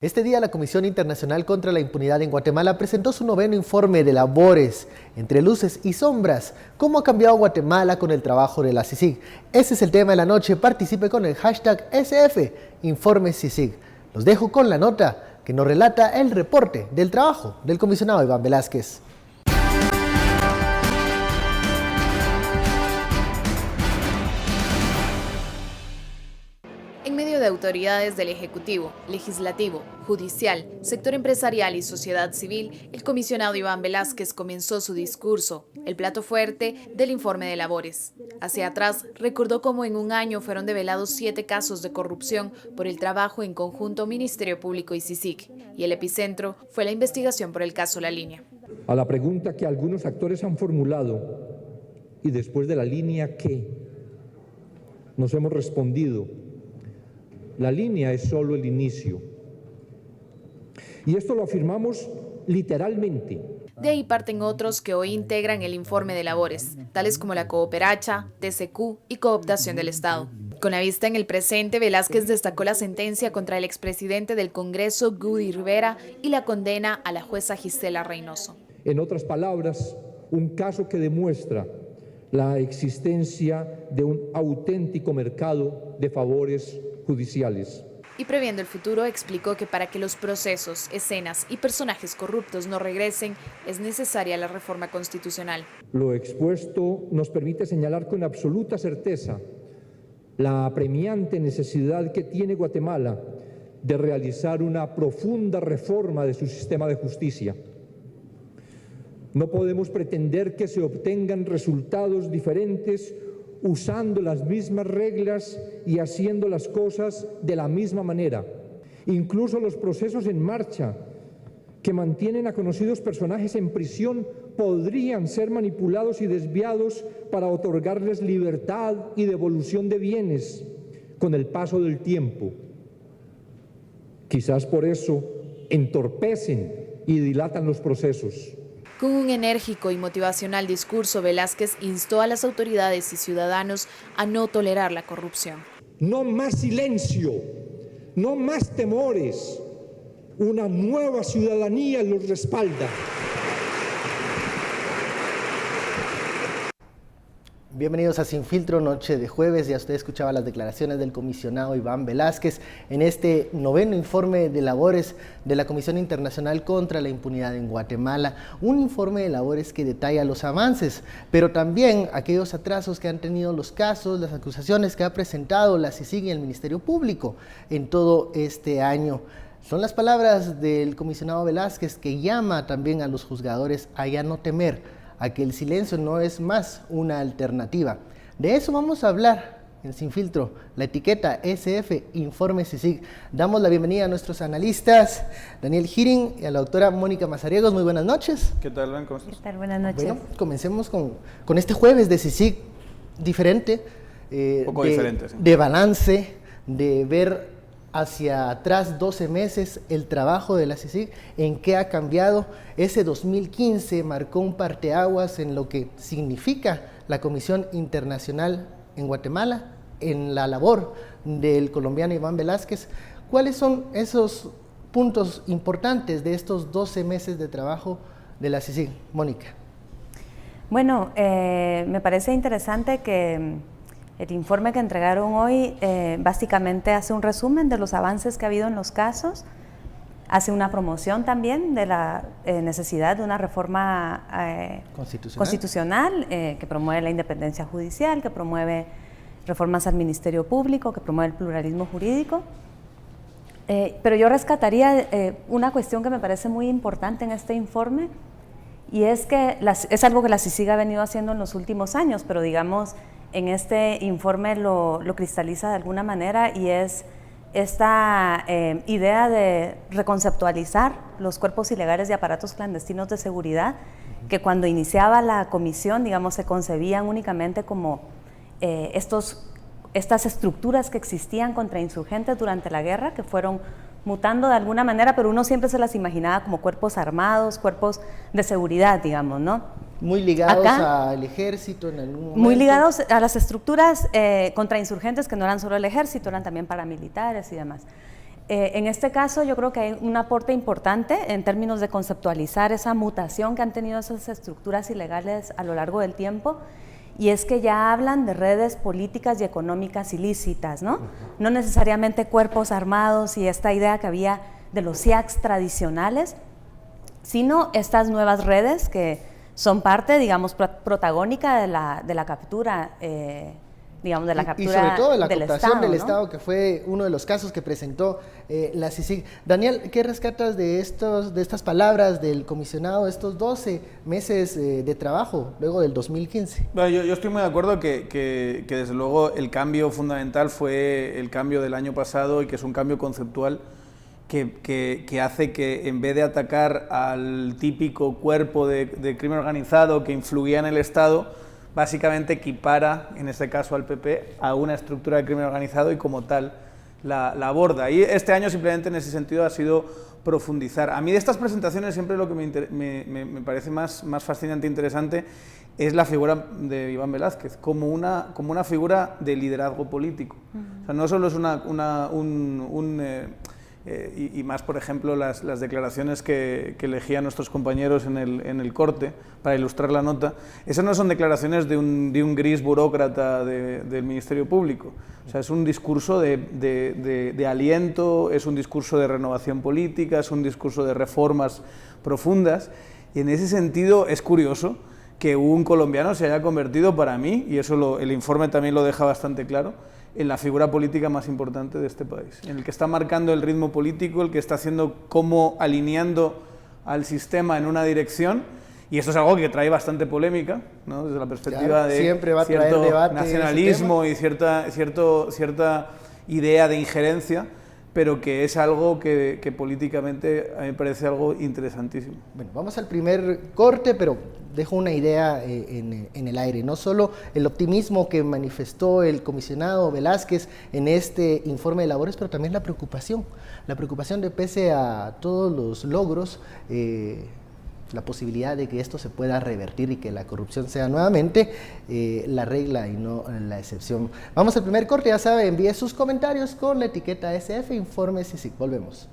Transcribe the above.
Este día la Comisión Internacional contra la Impunidad en Guatemala presentó su 9º informe de labores, entre luces y sombras, cómo ha cambiado Guatemala con el trabajo de la CICIG. Ese es el tema de la noche, participe con el hashtag SF, Informe CICIG. Los dejo con la nota que nos relata el reporte del trabajo del comisionado Iván Velázquez. En medio de autoridades del Ejecutivo, Legislativo, Judicial, sector empresarial y sociedad civil, el comisionado Iván Velázquez comenzó su discurso, el plato fuerte del informe de labores. Hacia atrás, recordó cómo en un año fueron develados 7 casos de corrupción por el trabajo en conjunto Ministerio Público y CICIG, y el epicentro fue la investigación por el caso La Línea. A la pregunta que algunos actores han formulado, y después de La Línea, ¿qué? Nos hemos respondido: La Línea es solo el inicio. Y esto lo afirmamos literalmente. De ahí parten otros que hoy integran el informe de labores, tales como la cooperacha, TCQ y cooptación del Estado. Con la vista en el presente, Velázquez destacó la sentencia contra el expresidente del Congreso, Gudy Rivera, y la condena a la jueza Gisela Reynoso. En otras palabras, un caso que demuestra la existencia de un auténtico mercado de favores judiciales. Y previendo el futuro, explicó que para que los procesos, escenas y personajes corruptos no regresen, es necesaria la reforma constitucional. Lo expuesto nos permite señalar con absoluta certeza la apremiante necesidad que tiene Guatemala de realizar una profunda reforma de su sistema de justicia. No podemos pretender que se obtengan resultados diferentes usando las mismas reglas y haciendo las cosas de la misma manera. Incluso los procesos en marcha que mantienen a conocidos personajes en prisión podrían ser manipulados y desviados para otorgarles libertad y devolución de bienes con el paso del tiempo. Quizás por eso entorpecen y dilatan los procesos. Con un enérgico y motivacional discurso, Velázquez instó a las autoridades y ciudadanos a no tolerar la corrupción. No más silencio, no más temores. Una nueva ciudadanía los respalda. Bienvenidos a Sin Filtro, noche de jueves. Ya usted escuchaba las declaraciones del comisionado Iván Velázquez en este 9º informe de labores de la Comisión Internacional contra la Impunidad en Guatemala. Un informe de labores que detalla los avances, pero también aquellos atrasos que han tenido los casos, las acusaciones que ha presentado la CICIG y el Ministerio Público en todo este año. Son las palabras del comisionado Velázquez, que llama también a los juzgadores a ya no temer, a que el silencio no es más una alternativa. De eso vamos a hablar en Sin Filtro, la etiqueta SF Informe CICIG. Damos la bienvenida a nuestros analistas, Daniel Girin y a la doctora Mónica Mazariegos. Muy buenas noches. ¿Qué tal, Iván? ¿Cómo estás? ¿Qué tal? Buenas noches. Bueno, comencemos con este jueves de CICIG diferente. Un poco diferente, sí. De balance, de ver hacia atrás 12 meses el trabajo de la CICIG, en qué ha cambiado. Ese 2015 marcó un parteaguas en lo que significa la Comisión Internacional en Guatemala, en la labor del colombiano Iván Velázquez. ¿Cuáles son esos puntos importantes de estos 12 meses de trabajo de la CICIG? Mónica. Bueno, me parece interesante que el informe que entregaron hoy básicamente hace un resumen de los avances que ha habido en los casos, hace una promoción también de la necesidad de una reforma constitucional que promueve la independencia judicial, que promueve reformas al Ministerio Público, que promueve el pluralismo jurídico. Pero yo rescataría una cuestión que me parece muy importante en este informe, y es que es algo que la CICIG ha venido haciendo en los últimos años, pero digamos en este informe lo cristaliza de alguna manera, y es esta idea de reconceptualizar los cuerpos ilegales y aparatos clandestinos de seguridad, que cuando iniciaba la comisión, digamos, se concebían únicamente como estas estructuras que existían contra insurgentes durante la guerra, que fueron mutando de alguna manera, pero uno siempre se las imaginaba como cuerpos armados, cuerpos de seguridad, digamos, ¿no? Muy ligados al ejército en algún momento. Muy ligados a las estructuras contrainsurgentes, que no eran solo el ejército, eran también paramilitares y demás. En este caso yo creo que hay un aporte importante en términos de conceptualizar esa mutación que han tenido esas estructuras ilegales a lo largo del tiempo, y es que ya hablan de redes políticas y económicas ilícitas, ¿no? No necesariamente cuerpos armados y esta idea que había de los CIACs tradicionales, sino estas nuevas redes que son parte, digamos, protagónica de la captura, digamos, de la captura y sobre todo de la del cooptación Estado, del ¿no? Estado, que fue uno de los casos que presentó la CICIG. Daniel, ¿qué rescatas de estas palabras del comisionado, estos 12 meses de trabajo luego del 2015? Bueno, yo estoy muy de acuerdo que desde luego el cambio fundamental fue el cambio del año pasado y que es un cambio conceptual que hace que, en vez de atacar al típico cuerpo de crimen organizado que influía en el Estado, básicamente equipara, en este caso al PP, a una estructura de crimen organizado y como tal la aborda. Y este año simplemente en ese sentido ha sido profundizar. A mí de estas presentaciones siempre lo que me parece más fascinante e interesante es la figura de Iván Velázquez, como una figura de liderazgo político. O sea, no solo es y más, por ejemplo, las declaraciones que elegían nuestros compañeros en el corte para ilustrar la nota, esas no son declaraciones de un gris burócrata del Ministerio Público. O sea, es un discurso de aliento, es un discurso de renovación política, es un discurso de reformas profundas, y en ese sentido es curioso que un colombiano se haya convertido, para mí, y eso el informe también lo deja bastante claro, en la figura política más importante de este país, en el que está marcando el ritmo político, el que está haciendo como alineando al sistema en una dirección, y esto es algo que trae bastante polémica, ¿no? Desde la perspectiva de siempre va a traer cierto debate nacionalismo y cierta idea de injerencia, pero que es algo que políticamente a mí me parece algo interesantísimo. Bueno, vamos al primer corte, pero dejo una idea en el aire. No solo el optimismo que manifestó el comisionado Velázquez en este informe de labores, pero también la preocupación de, pese a todos los logros, la posibilidad de que esto se pueda revertir y que la corrupción sea nuevamente la regla y no la excepción. Vamos al primer corte, ya sabe, envíe sus comentarios con la etiqueta SF Informe CICIG. Volvemos.